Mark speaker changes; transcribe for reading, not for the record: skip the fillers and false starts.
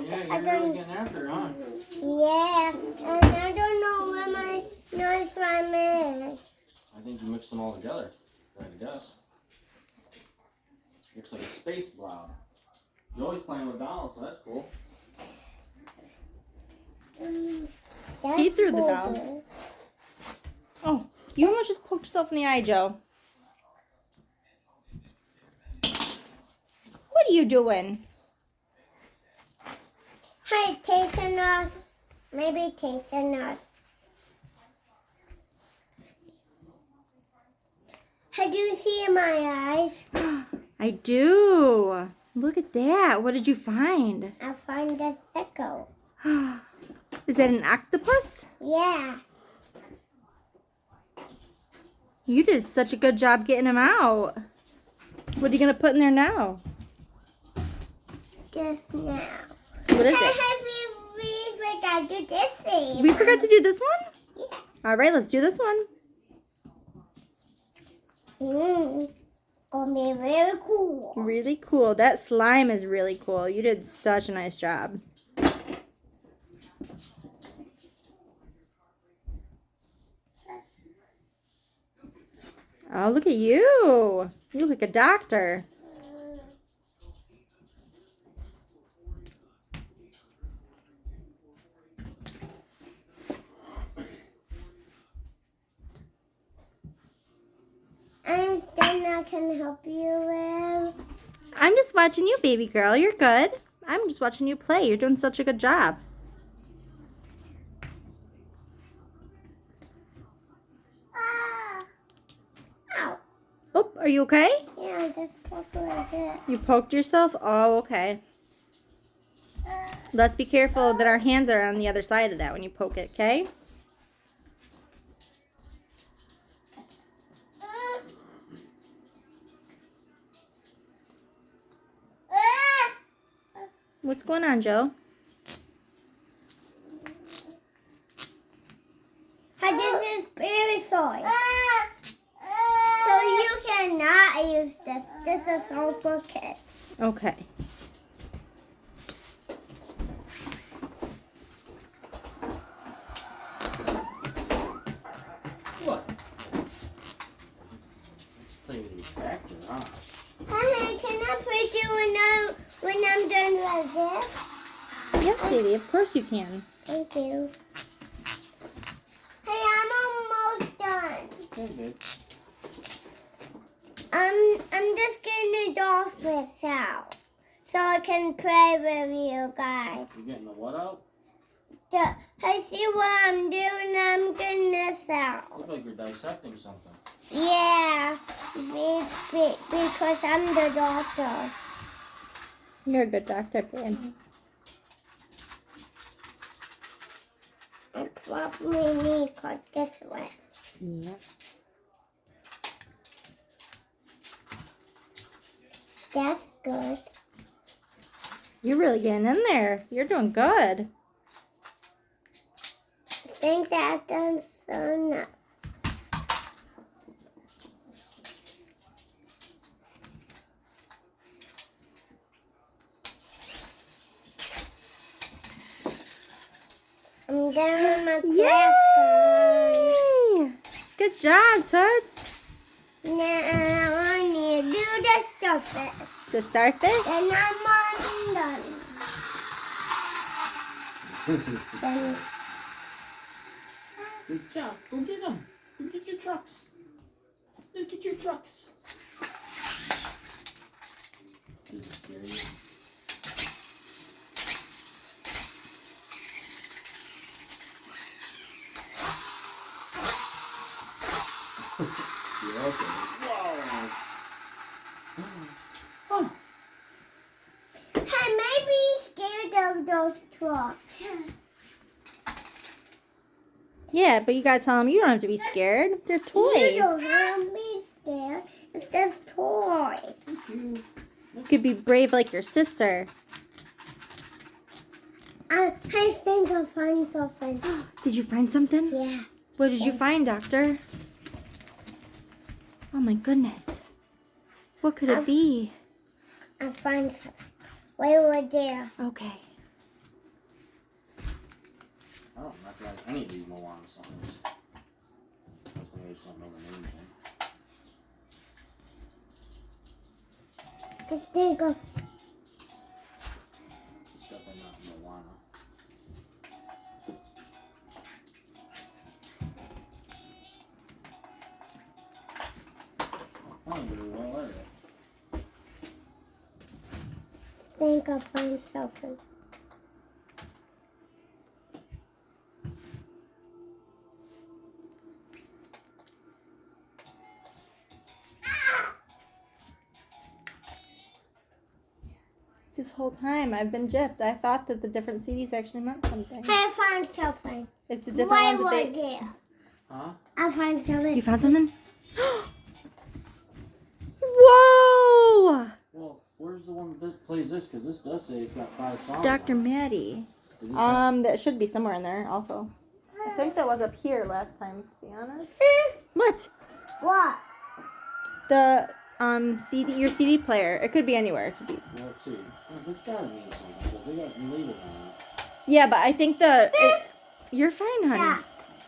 Speaker 1: Yeah, you're really getting after it, huh?
Speaker 2: Yeah, and I don't know where my nose slime is.
Speaker 1: I think you mixed them all together. If I had to guess. Looks like a space blob. Joey's playing with dolls, so that's cool.
Speaker 2: He
Speaker 3: threw the doll. Oh, you almost just poked yourself in the eye, Joe. What are you doing?
Speaker 2: Hey, tasting us. Maybe tasting us. How do you see in my eyes?
Speaker 3: I do. Look at that. What did you find?
Speaker 2: I found a sickle.
Speaker 3: Is that an octopus?
Speaker 2: Yeah.
Speaker 3: You did such a good job getting him out. What are you going to put in there now?
Speaker 2: Just now.
Speaker 3: What is it?
Speaker 2: We forgot to do this thing.
Speaker 3: We forgot to do this one?
Speaker 2: Yeah.
Speaker 3: All right, let's do this one.
Speaker 2: Gonna be really cool.
Speaker 3: Really cool. That slime is really cool. You did such a nice job. Oh, look at you. You look like a doctor.
Speaker 2: Anything I can help you with?
Speaker 3: I'm just watching you, baby girl. You're good. I'm just watching you play. You're doing such a good job.
Speaker 2: Ow.
Speaker 3: Oh, are you okay?
Speaker 2: Yeah, I just poked like it.
Speaker 3: You poked yourself? Oh, okay. Let's be careful that our hands are on the other side of that when you poke it, okay? What's going on, Joe?
Speaker 2: How this is very soy. So you cannot use this. This is all for kids.
Speaker 3: Okay.
Speaker 1: What? Let's play with your tractor, huh?
Speaker 2: Honey, can I put you when I'm done like this?
Speaker 3: Yes, baby. Of course you can.
Speaker 2: Thank you. Hey, I'm almost done.
Speaker 1: Okay, babe.
Speaker 2: I'm just gonna doff this out so I can play with you guys.
Speaker 1: You getting the what out?
Speaker 2: I see what I'm doing. I'm getting this out.
Speaker 1: Look like you're dissecting something.
Speaker 2: Yeah, because I'm the doctor.
Speaker 3: You're a good doctor, babe.
Speaker 2: I probably need to cut this way.
Speaker 3: Yeah.
Speaker 2: That's good.
Speaker 3: You're really getting in there. You're doing good.
Speaker 2: I think that's done so enough. I'm done with my craft.
Speaker 3: Yay! Good job, Toots.
Speaker 2: Now I need to do the stuff.
Speaker 3: The starfish?
Speaker 2: Then I'm done. Then
Speaker 1: Good job. Go get them. Go get your trucks. Let's get your trucks. Does it scare you? You're okay. Whoa. Oh.
Speaker 2: hey, maybe scared of those trucks.
Speaker 3: Yeah, but you gotta tell them you don't have to be scared. They're toys.
Speaker 2: You don't have to be scared. It's just toys.
Speaker 1: Thank you.
Speaker 3: You could be brave like your sister.
Speaker 2: I think I'll find something.
Speaker 3: Did you find something?
Speaker 2: Yeah.
Speaker 3: What did you find, doctor? Oh my goodness. What could it be?
Speaker 2: I found something. Way over there.
Speaker 3: Okay.
Speaker 1: I don't recognize any of these Moana songs. That's why I just don't know the names.
Speaker 2: Just think of
Speaker 1: It's definitely not Moana. I don't really well either.
Speaker 2: think of something.
Speaker 3: This whole time I've been gypped. I thought that the different CDs actually meant something.
Speaker 2: Hey, I found something.
Speaker 3: It's the different
Speaker 2: Why
Speaker 3: ones
Speaker 2: was
Speaker 3: that they...
Speaker 2: there?
Speaker 1: Huh?
Speaker 2: I found something.
Speaker 3: You found something? Whoa!
Speaker 1: Well, where's the one that plays this? Because this does say it's got 5 songs.
Speaker 3: Dr.
Speaker 1: on it.
Speaker 3: Mady.
Speaker 1: Does this have-
Speaker 3: That should be somewhere in there also. I think that was up here last time, to be honest. What?
Speaker 2: What?
Speaker 3: The CD, your CD player. It could be anywhere to be.
Speaker 1: Well, let's see. Oh, it's gotta mean something because they got labels on it.
Speaker 3: Yeah, but I think you're fine, honey.
Speaker 2: Stop.